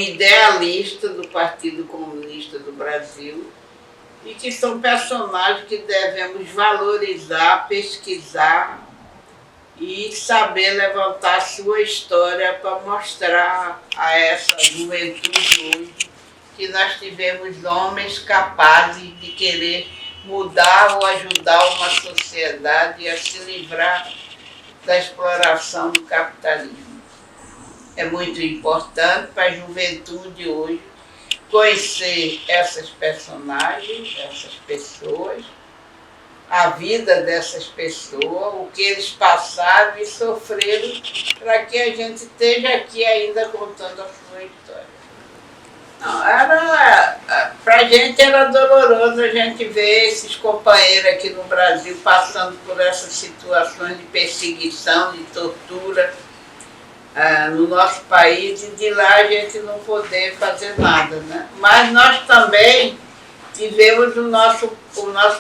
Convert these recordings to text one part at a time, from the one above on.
idealista do Partido Comunista do Brasil e que são personagens que devemos valorizar, pesquisar e saber levantar a sua história para mostrar a essa juventude hoje que nós tivemos homens capazes de querer mudar ou ajudar uma sociedade a se livrar da exploração do capitalismo. É muito importante para a juventude hoje conhecer essas personagens, essas pessoas, a vida dessas pessoas, o que eles passaram e sofreram, para que a gente esteja aqui ainda contando a sua história. Para a gente era doloroso a gente ver esses companheiros aqui no Brasil passando por essas situações de perseguição, de tortura no nosso país, e de lá a gente não poder fazer nada, né? Mas nós também tivemos o nosso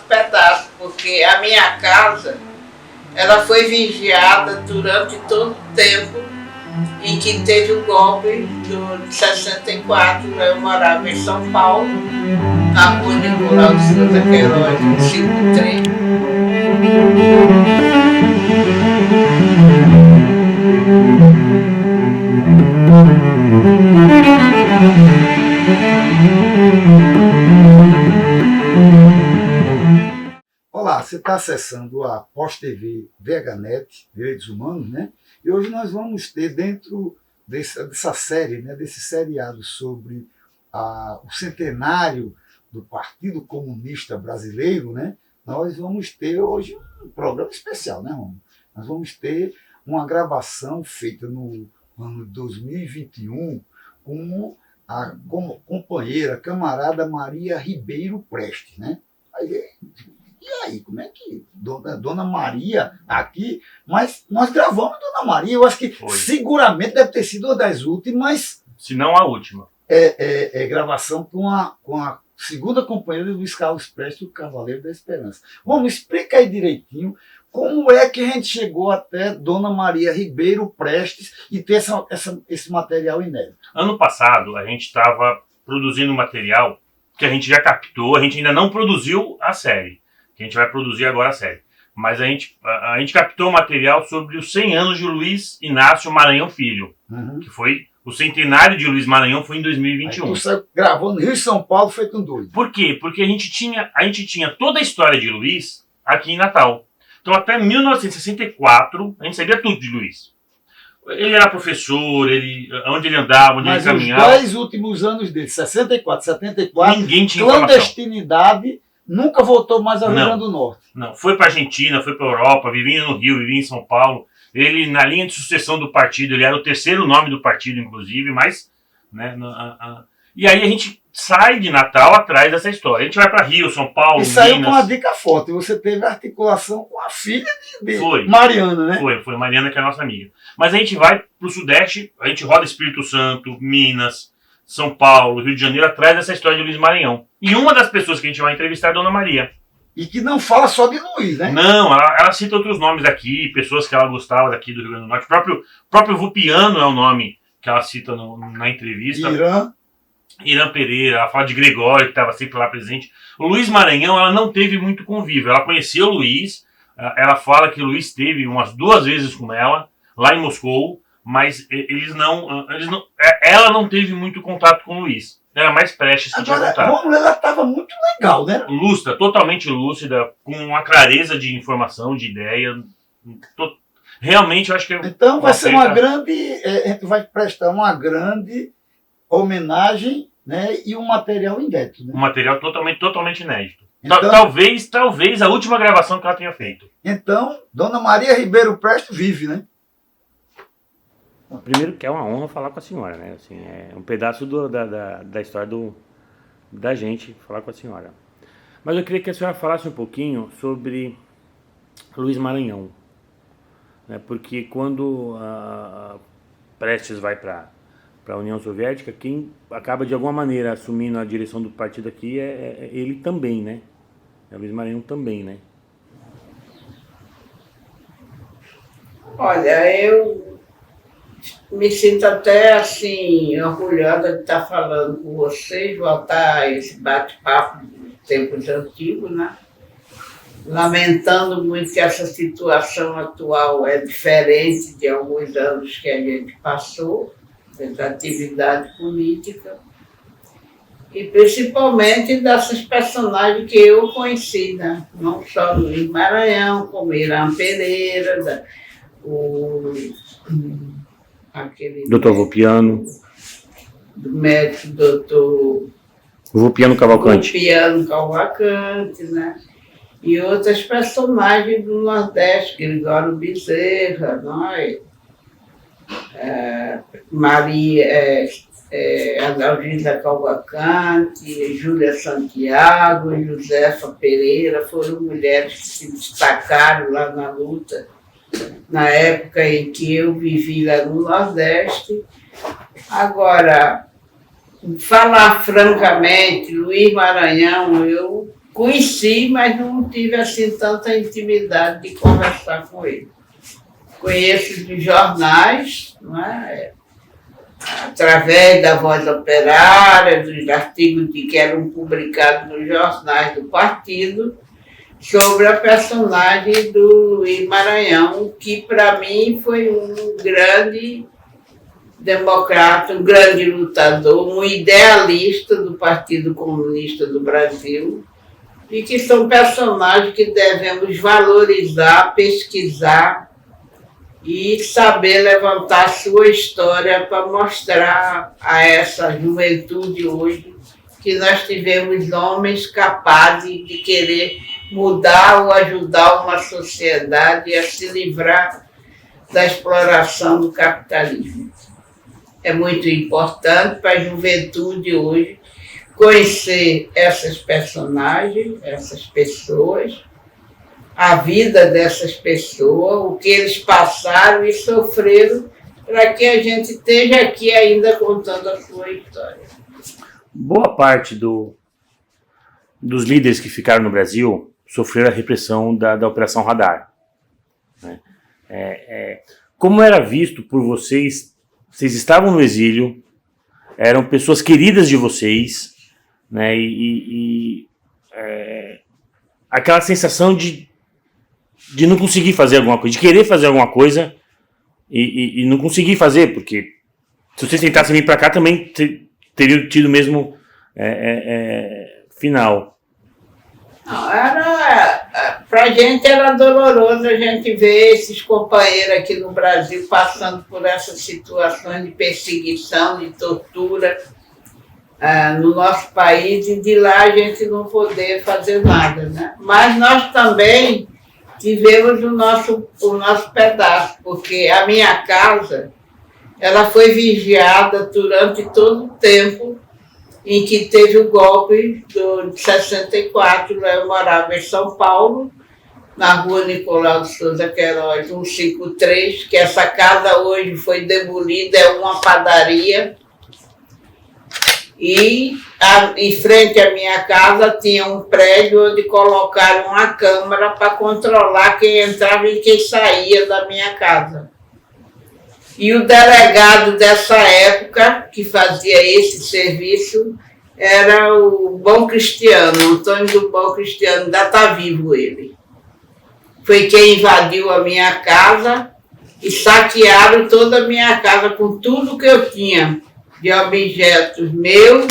pedaço, porque a minha casa ela foi vigiada durante todo o tempo em que teve o golpe de 64. Eu morava em São Paulo, na rua Nicolau de Souza Queiroz, 53. Olá, você está acessando a Pós-TV VHNet, Direitos Humanos, né? E hoje nós vamos ter, dentro dessa série, né, desse seriado sobre o centenário do Partido Comunista Brasileiro, né? Nós vamos ter hoje um programa especial, né, Romulo? Nós vamos ter uma gravação feita no ano de 2021 com a companheira, camarada Maria Ribeiro Prestes, né? E aí, como é que Dona Maria aqui? Mas nós gravamos Dona Maria, eu acho que seguramente deve ter sido uma das últimas. Se não a última. Gravação com a segunda companheira de Luiz Carlos Prestes, o Cavaleiro da Esperança. Vamos, explica aí direitinho como é que a gente chegou até Dona Maria Ribeiro Prestes e ter esse material inédito. Ano passado, a gente estava produzindo material que a gente já captou, a gente ainda não produziu a série. Que a gente vai produzir agora a série. Mas a gente captou o material sobre os 100 anos de Luiz Inácio Maranhão Filho, que foi o centenário de Luiz Maranhão, foi em 2021. Aí tu gravou no Rio e São Paulo, feito um doido. Por quê? Porque a gente tinha toda a história de Luiz aqui em Natal. Então até 1964, a gente sabia tudo de Luiz. Ele era professor, onde ele andava, onde ele caminhava. Mas os 10 últimos anos dele, 64, 74, ninguém tinha clandestinidade, nunca voltou mais ao Rio Grande do Norte. Não, foi para a Argentina, foi para a Europa, vivia no Rio, vivia em São Paulo. Ele, na linha de sucessão do partido, ele era o terceiro nome do partido, inclusive, mas... Né, e aí a gente sai de Natal atrás dessa história. A gente vai para Rio, São Paulo, Minas. E saiu com uma dica forte. Você teve articulação com a filha de Mariana, né? Foi Mariana, que é a nossa amiga. Mas a gente vai para o Sudeste, a gente roda Espírito Santo, Minas, São Paulo, Rio de Janeiro, atrás dessa história de Luiz Maranhão. E uma das pessoas que a gente vai entrevistar é a Dona Maria. E que não fala só de Luiz, né? Não, ela cita outros nomes aqui, pessoas que ela gostava daqui do Rio Grande do Norte. O próprio Vupiano é o nome que ela cita na entrevista. Irã Pereira, ela fala de Gregório, que estava sempre lá presente. O Luiz Maranhão, ela não teve muito convívio. Ela conhecia o Luiz, ela fala que o Luiz esteve umas 2 vezes com ela, lá em Moscou, mas ela não teve muito contato com o Luiz. Era mais Prestes que tinha contato. Agora, ela estava muito legal, né? Lúcida, totalmente lúcida, com uma clareza de informação, de ideia. Realmente, eu acho que... Então vai ser uma grande... a gente vai prestar uma grande homenagem, né, e um material inédito. Né? Um material totalmente inédito. Então, talvez a última gravação que ela tenha feito. Então, Dona Maria Ribeiro Prestes vive, né? Primeiro que é uma honra falar com a senhora, né? Assim, é um pedaço da história da gente falar com a senhora. Mas eu queria que a senhora falasse um pouquinho sobre Luiz Maranhão. Né? Porque quando a Prestes vai para a União Soviética, quem acaba de alguma maneira assumindo a direção do partido aqui é ele também, né? É o Luiz Maranhão também, né? Olha, eu me sinto até assim, orgulhosa de estar falando com vocês, voltar a esse bate-papo de tempos antigos, né? Lamentando muito que essa situação atual é diferente de alguns anos que a gente passou, da atividade política, e principalmente dessas personagens que eu conheci, né? Não só Luiz Maranhão, como Irã Pereira, aquele Doutor Vupiano. do médico doutor Vupiano Cavalcante. Vupiano Cavalcante, né? E outras personagens do Nordeste, Gregório Bezerra, nós, Maria Adalgisa Cavalcante, Júlia Santiago, Josefa Pereira, foram mulheres que se destacaram lá na luta, na época em que eu vivi lá no Nordeste. Agora, falar francamente, Luiz Maranhão, eu conheci, mas não tive assim tanta intimidade de conversar com ele. Conheço de jornais, não é? Através da Voz Operária, dos artigos que eram publicados nos jornais do partido, sobre a personagem do Luiz Maranhão, que para mim foi um grande democrata, um grande lutador, um idealista do Partido Comunista do Brasil, e que são personagens que devemos valorizar, pesquisar e saber levantar sua história para mostrar a essa juventude hoje que nós tivemos homens capazes de querer mudar ou ajudar uma sociedade a se livrar da exploração do capitalismo. É muito importante para a juventude hoje conhecer essas personagens, essas pessoas, a vida dessas pessoas, o que eles passaram e sofreram, para que a gente esteja aqui ainda contando a sua história. Boa parte dos líderes que ficaram no Brasil sofreram a repressão da Operação Radar. Né? Como era visto por vocês, vocês estavam no exílio, eram pessoas queridas de vocês, né? Aquela sensação de não conseguir fazer alguma coisa, de querer fazer alguma coisa e não conseguir fazer, porque se vocês tentassem vir para cá também teriam tido o mesmo final. Para a gente era doloroso a gente ver esses companheiros aqui no Brasil passando por essas situações de perseguição, de tortura no nosso país, e de lá a gente não poder fazer nada, né? Mas nós também tivemos o nosso pedaço, porque a minha casa ela foi vigiada durante todo o tempo em que teve o golpe de 64. Eu morava em São Paulo, na rua Nicolau de Souza Queiroz, 153, que essa casa hoje foi demolida, é uma padaria. E em frente à minha casa tinha um prédio onde colocaram uma câmera para controlar quem entrava e quem saía da minha casa. E o delegado dessa época, que fazia esse serviço, era o Bom Cristiano, Antônio do Bom Cristiano, ainda está vivo ele. Foi quem invadiu a minha casa e saquearam toda a minha casa com tudo que eu tinha de objetos meus,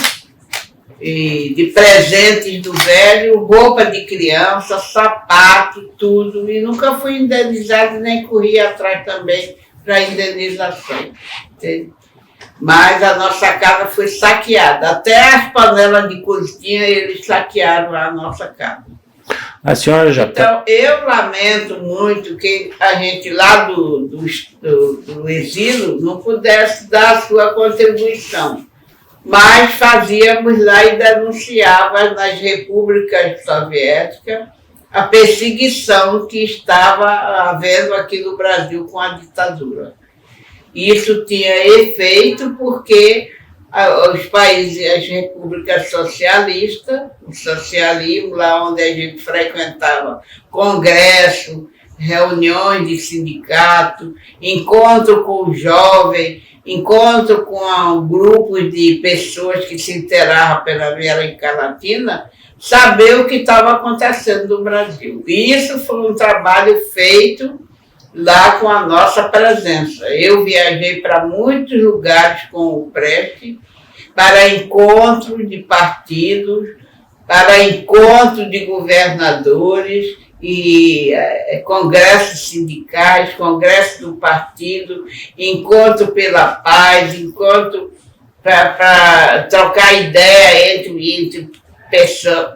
e de presentes do velho, roupa de criança, sapato, tudo. E nunca fui indenizado, nem corri atrás também para indenização. Entende? Mas a nossa casa foi saqueada. Até as panelas de cozinha eles saquearam a nossa casa. A senhora já Então, eu lamento muito que a gente lá do exílio não pudesse dar a sua contribuição. Mas fazíamos lá e denunciava nas repúblicas soviéticas a perseguição que estava havendo aqui no Brasil com a ditadura. Isso tinha efeito porque os países, as repúblicas socialistas, o socialismo, lá onde a gente frequentava congresso, reuniões de sindicato, encontro com o jovem, encontro com grupos de pessoas que se inteiravam pela América Latina, saber o que estava acontecendo no Brasil. E isso foi um trabalho feito lá com a nossa presença. Eu viajei para muitos lugares com o Prestes, para encontros de partidos, para encontros de governadores e congressos sindicais, congresso do partido, encontro pela paz, encontro para trocar ideia entre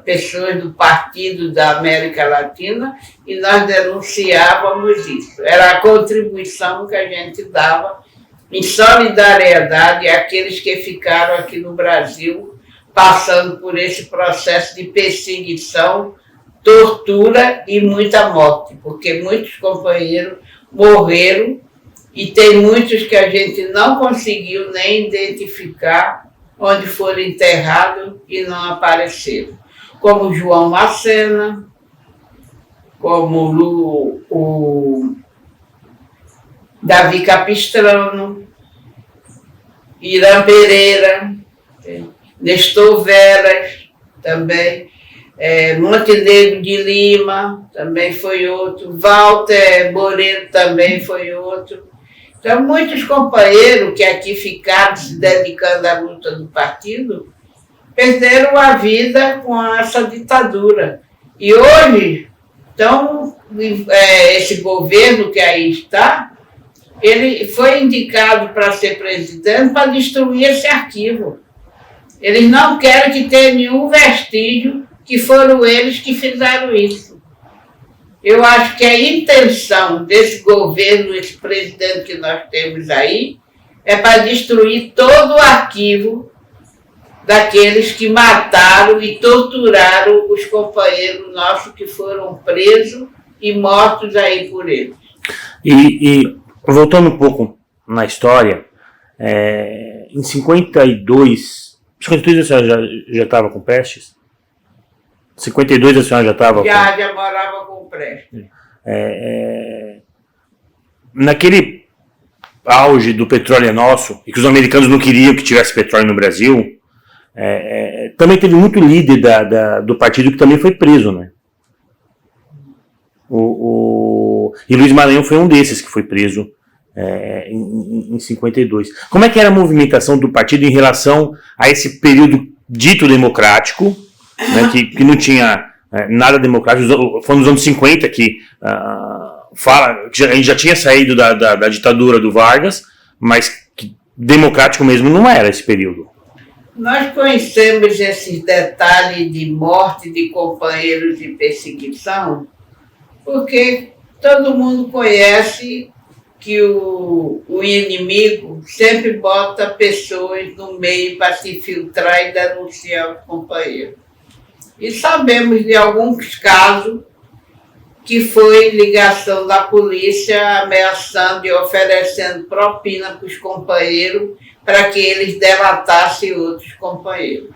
pessoas do Partido da América Latina, e nós denunciávamos isso. Era a contribuição que a gente dava em solidariedade àqueles que ficaram aqui no Brasil passando por esse processo de perseguição, tortura e muita morte, porque muitos companheiros morreram e tem muitos que a gente não conseguiu nem identificar onde foram enterrados e não apareceram. Como João Macena, como o Davi Capistrano, Irã Pereira, Nestor Veras, também, Montenegro de Lima, também foi outro, Walter Moreira também foi outro. Então, muitos companheiros que aqui ficaram se dedicando à luta do partido perderam a vida com essa ditadura. E hoje, então, esse governo que aí está, ele foi indicado para ser presidente para destruir esse arquivo. Eles não querem que tenha nenhum vestígio que foram eles que fizeram isso. Eu acho que a intenção desse governo, esse presidente que nós temos aí, é para destruir todo o arquivo daqueles que mataram e torturaram os companheiros nossos que foram presos e mortos aí por eles. E voltando um pouco na história, em 52 a senhora já estava com Prestes? 52 a senhora já estava Já morava com o Prestes. Naquele auge do petróleo é nosso, e que os americanos não queriam que tivesse petróleo no Brasil, também teve muito líder do partido que também foi preso, né? E Luiz Maranhão foi um desses que foi preso em 52. Como é que era a movimentação do partido em relação a esse período dito democrático, né, que não tinha nada democrático? Foi nos anos 50 que que a gente já tinha saído da ditadura do Vargas, mas que democrático mesmo não era esse período. Nós conhecemos esses detalhes de morte de companheiros de perseguição porque todo mundo conhece que o inimigo sempre bota pessoas no meio para se filtrar e denunciar os companheiros. E sabemos de alguns casos que foi ligação da polícia ameaçando e oferecendo propina para os companheiros para que eles delatassem outros companheiros.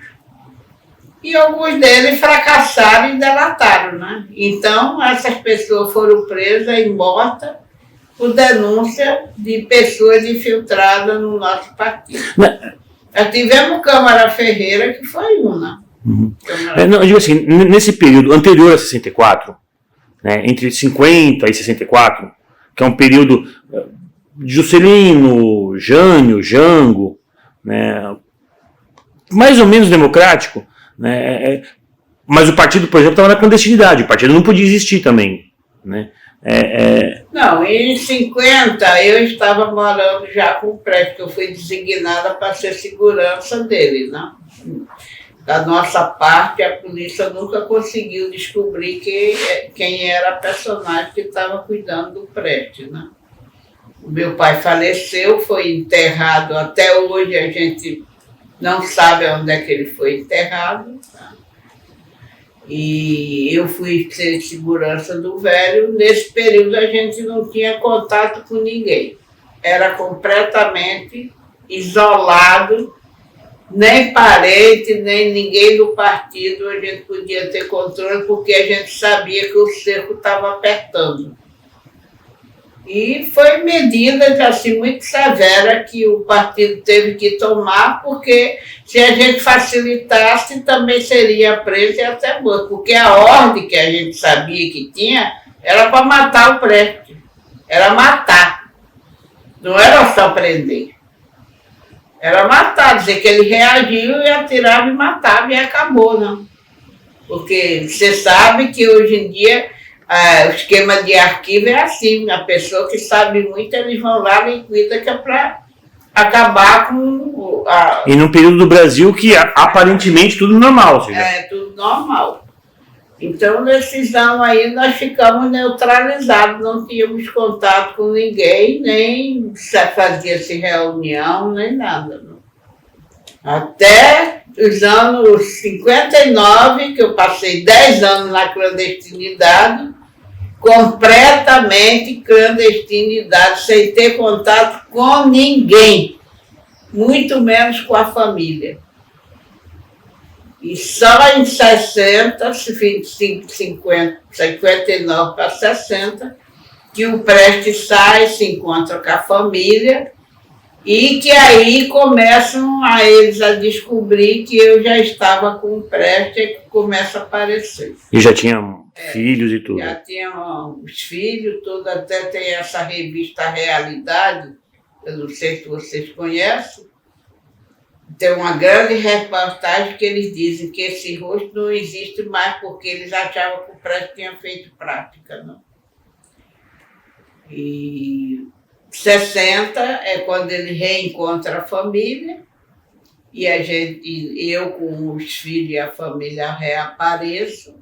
E alguns deles fracassaram e delataram, né? Então, essas pessoas foram presas e mortas por denúncia de pessoas infiltradas no nosso partido. Nós tivemos Câmara Ferreira, que foi uma. Uhum. Não, eu digo assim, nesse período anterior a 64, né, entre 50 e 64, que é um período de Juscelino, Jânio, Jango, né, mais ou menos democrático, né, mas o partido, por exemplo, estava na clandestinidade, o partido não podia existir também, né. Não, em 50 eu estava morando já com o Prestes, que eu fui designada para ser segurança dele, né? Da nossa parte, a polícia nunca conseguiu descobrir quem era a personagem que estava cuidando do Prestes, né? O meu pai faleceu, foi enterrado, até hoje a gente não sabe onde é que ele foi enterrado, tá? E eu fui ser segurança do velho. Nesse período a gente não tinha contato com ninguém. Era completamente isolado, nem parente, nem ninguém do partido a gente podia ter controle, porque a gente sabia que o cerco estava apertando. E foi medidas assim, muito severas que o partido teve que tomar, porque se a gente facilitasse, também seria preso e até morto. Porque a ordem que a gente sabia que tinha era para matar o Prestes. Era matar. Não era só prender. Era matar, dizer que ele reagiu e atirava e matava e acabou, não. Porque você sabe que hoje em dia o esquema de arquivo é assim, a pessoa que sabe muito, eles vão lá e cuida que é para acabar com E num período do Brasil que aparentemente tudo normal, seja. É, tudo normal. Então, nesses anos aí, nós ficamos neutralizados, não tínhamos contato com ninguém, nem fazia-se reunião, nem nada. Não. Até os anos 59, que eu passei 10 anos na clandestinidade, completamente clandestinidade, sem ter contato com ninguém, muito menos com a família. E só em 60, 59 para 60, que o Prestes sai, se encontra com a família, e que aí começam a eles a descobrir que eu já estava com o Prestes, que começa a aparecer. E já tinha filhos e tudo. Já tinham os filhos, tudo, até tem essa revista Realidade, eu não sei se vocês conhecem, tem uma grande reportagem que eles dizem que esse rosto não existe mais porque eles achavam que o Prestes tinha feito prática, não. E 60 é quando ele reencontra a família e eu com os filhos e a família reapareço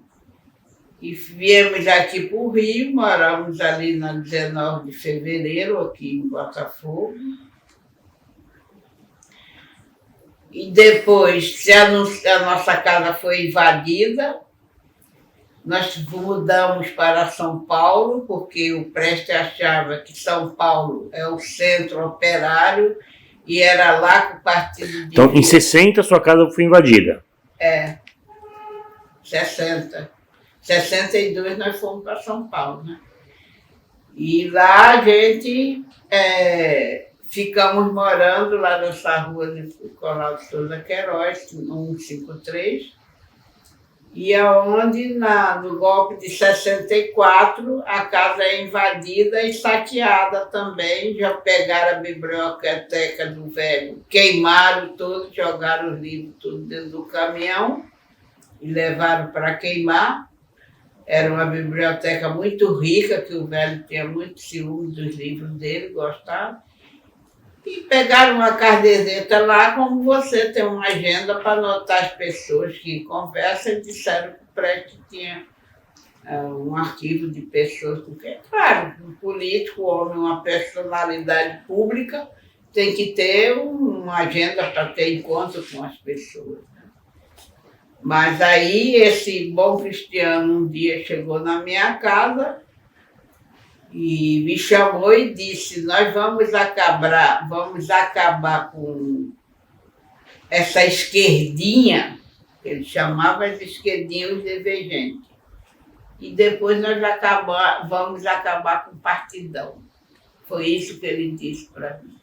e viemos aqui para o Rio, moramos ali na 19 de fevereiro, aqui em Botafogo. E depois, a nossa casa foi invadida, nós mudamos para São Paulo, porque o Prestes achava que São Paulo é o centro operário e era lá que o partido... Então, em 60, sua casa foi invadida. 60. 62 nós fomos para São Paulo, né? E lá a gente... ficamos morando lá nessa rua de Coral de Souza Queiroz, 153, e aonde no golpe de 64 a casa é invadida e saqueada também, já pegaram a biblioteca do velho, queimaram tudo, jogaram os livros tudo dentro do caminhão e levaram para queimar. Era uma biblioteca muito rica, que o velho tinha muito ciúme dos livros dele, gostava. E pegaram uma caderneta lá, como você tem uma agenda para anotar as pessoas que conversam, e disseram que o Prestes tinha um arquivo de pessoas, porque, claro, um político, homem, uma personalidade pública, tem que ter uma agenda para ter encontro com as pessoas. Né? Mas aí esse bom cristiano um dia chegou na minha casa e me chamou e disse: nós vamos acabar com essa esquerdinha, que ele chamava de esquerdinha os divergentes, e depois nós vamos acabar com o partidão. Foi isso que ele disse para mim.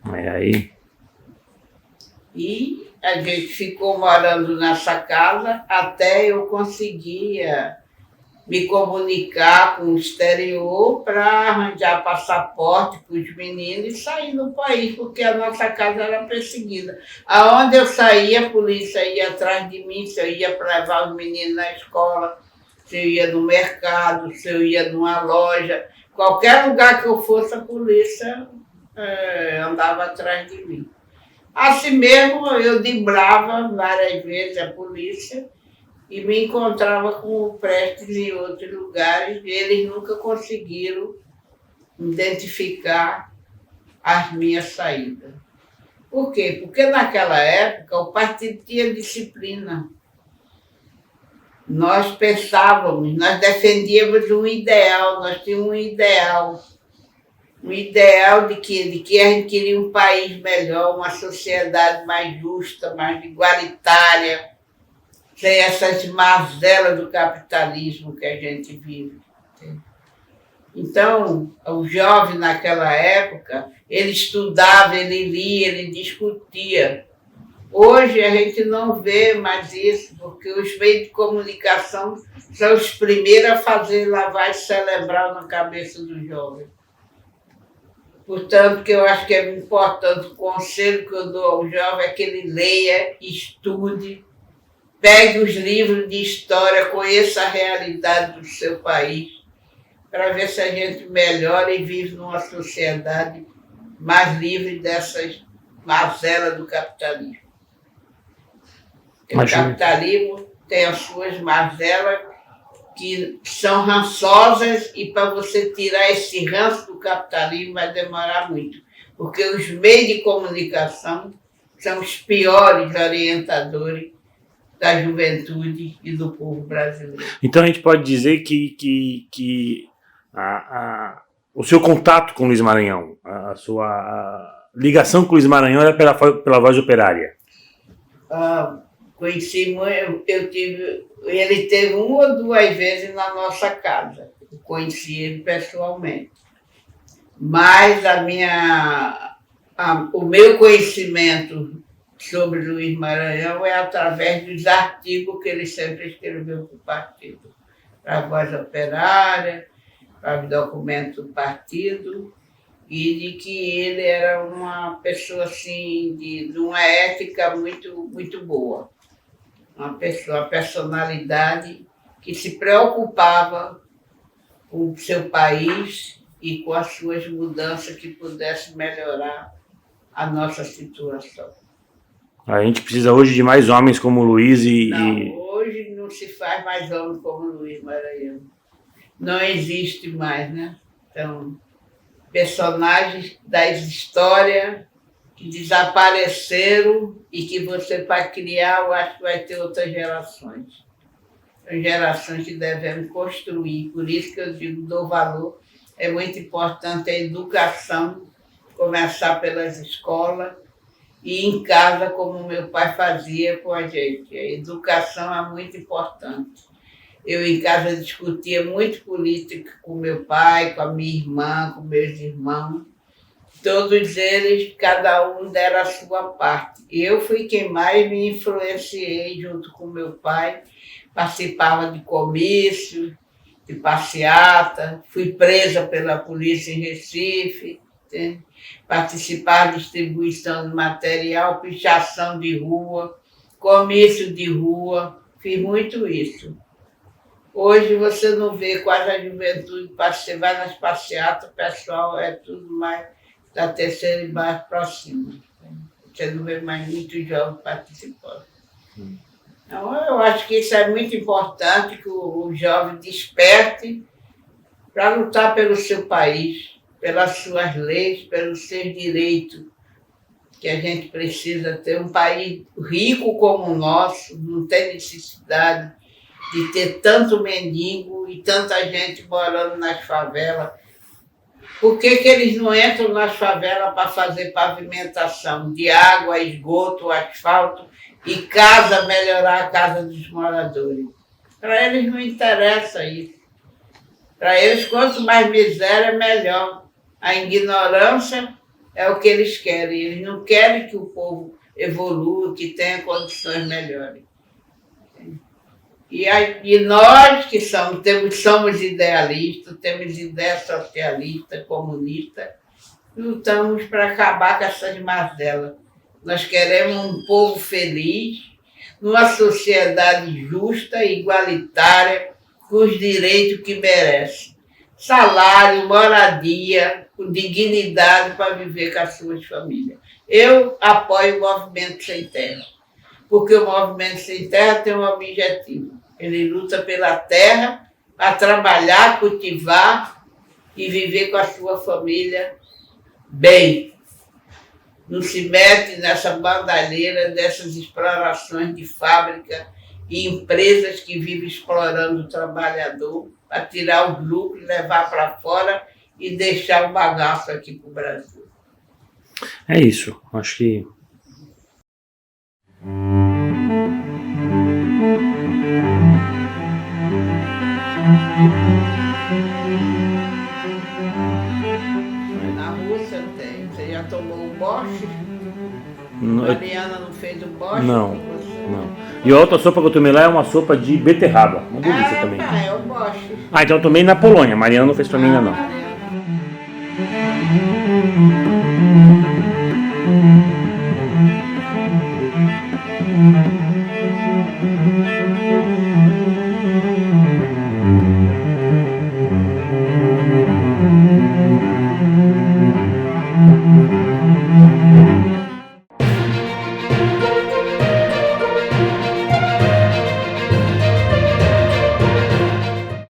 Aí. E a gente ficou morando nessa casa até eu conseguia me comunicar com o exterior para arranjar passaporte para os meninos e sair do país, porque a nossa casa era perseguida. Aonde eu saía, a polícia ia atrás de mim, se eu ia para levar os meninos na escola, se eu ia no mercado, se eu ia numa loja, qualquer lugar que eu fosse, a polícia andava atrás de mim. Assim mesmo, eu driblava várias vezes a polícia e me encontrava com o Prestes em outros lugares, e eles nunca conseguiram identificar as minhas saídas. Por quê? Porque naquela época o partido tinha disciplina. Nós pensávamos, nós defendíamos um ideal, nós tínhamos um ideal de que a gente queria um país melhor, uma sociedade mais justa, mais igualitária, sem essas mazelas do capitalismo que a gente vive. Então, o jovem naquela época, ele estudava, ele lia, ele discutia. Hoje a gente não vê mais isso, porque os meios de comunicação são os primeiros a fazer lavagem cerebral na cabeça do jovem. Portanto, que eu acho que é importante, o conselho que eu dou ao jovem é que ele leia, estude, pegue os livros de história, conheça a realidade do seu país, para ver se a gente melhora e vive numa sociedade mais livre dessas mazelas do capitalismo. O capitalismo tem as suas mazelas que são rançosas e para você tirar esse ranço do capitalismo vai demorar muito, porque os meios de comunicação são os piores orientadores da juventude e do povo brasileiro. Então a gente pode dizer que o seu contato com Luiz Maranhão, a sua ligação com Luiz Maranhão era pela Voz Operária? Conheci muito, ele teve 1 ou 2 vezes na nossa casa. Eu conheci ele pessoalmente. Mas o meu conhecimento sobre Luiz Maranhão é através dos artigos que ele sempre escreveu para o partido. Para a Voz Operária, para o documento do partido, e de que ele era uma pessoa assim, de uma ética muito, muito boa. Uma personalidade que se preocupava com o seu país e com as suas mudanças que pudessem melhorar a nossa situação. A gente precisa hoje de mais homens como o Luiz Não, hoje não se faz mais homem como o Luiz Maranhão. Não existe mais, né? Então, personagens das histórias que desapareceram e que você, para criar, eu acho que vai ter outras gerações. São gerações que devemos construir. Por isso que eu digo, dou valor. É muito importante a educação, começar pelas escolas e em casa, como meu pai fazia com a gente. A educação é muito importante. Eu em casa discutia muito política com meu pai, com a minha irmã, com meus irmãos. Todos eles, cada um deram a sua parte. Eu fui quem mais me influenciei junto com meu pai. Participava de comício, de passeata, fui presa pela polícia em Recife, entende? Participava de distribuição de material, pichação de rua, comício de rua, fiz muito isso. Hoje você não vê quase a juventude, você vai nas passeatas, o pessoal é tudo mais da terceira e mais próxima. Você não vê mais muitos jovens participando. Então, eu acho que isso é muito importante, que o jovem desperte para lutar pelo seu país, pelas suas leis, pelos seus direitos, que a gente precisa ter um país rico como o nosso, não tem necessidade de ter tanto mendigo e tanta gente morando nas favelas. Por que eles não entram nas favelas para fazer pavimentação de água, esgoto, asfalto e casa, melhorar a casa dos moradores? Para eles não interessa isso. Para eles, quanto mais miséria, melhor. A ignorância é o que eles querem. Eles não querem que o povo evolua, que tenha condições melhores. E nós que somos idealistas, temos ideia socialista, comunista, lutamos para acabar com essas mazelas. Nós queremos um povo feliz, numa sociedade justa, igualitária, com os direitos que merece. Salário, moradia, com dignidade para viver com as suas famílias. Eu apoio o Movimento Sem Terra, porque o Movimento Sem Terra tem um objetivo. Ele luta pela terra para trabalhar, cultivar e viver com a sua família bem. Não se mete nessa bandalheira dessas explorações de fábrica e empresas que vivem explorando o trabalhador para tirar os lucros, levar para fora e deixar o bagaço aqui para o Brasil. É isso, acho que... boche? Não, Mariana não fez o boche? Não, com você? não. E a outra sopa que eu tomei lá é uma sopa de beterraba. Uma delícia também. Tá, é o boche. Ah, então eu tomei na Polônia. A Mariana não fez pra mim ainda não. Mariana.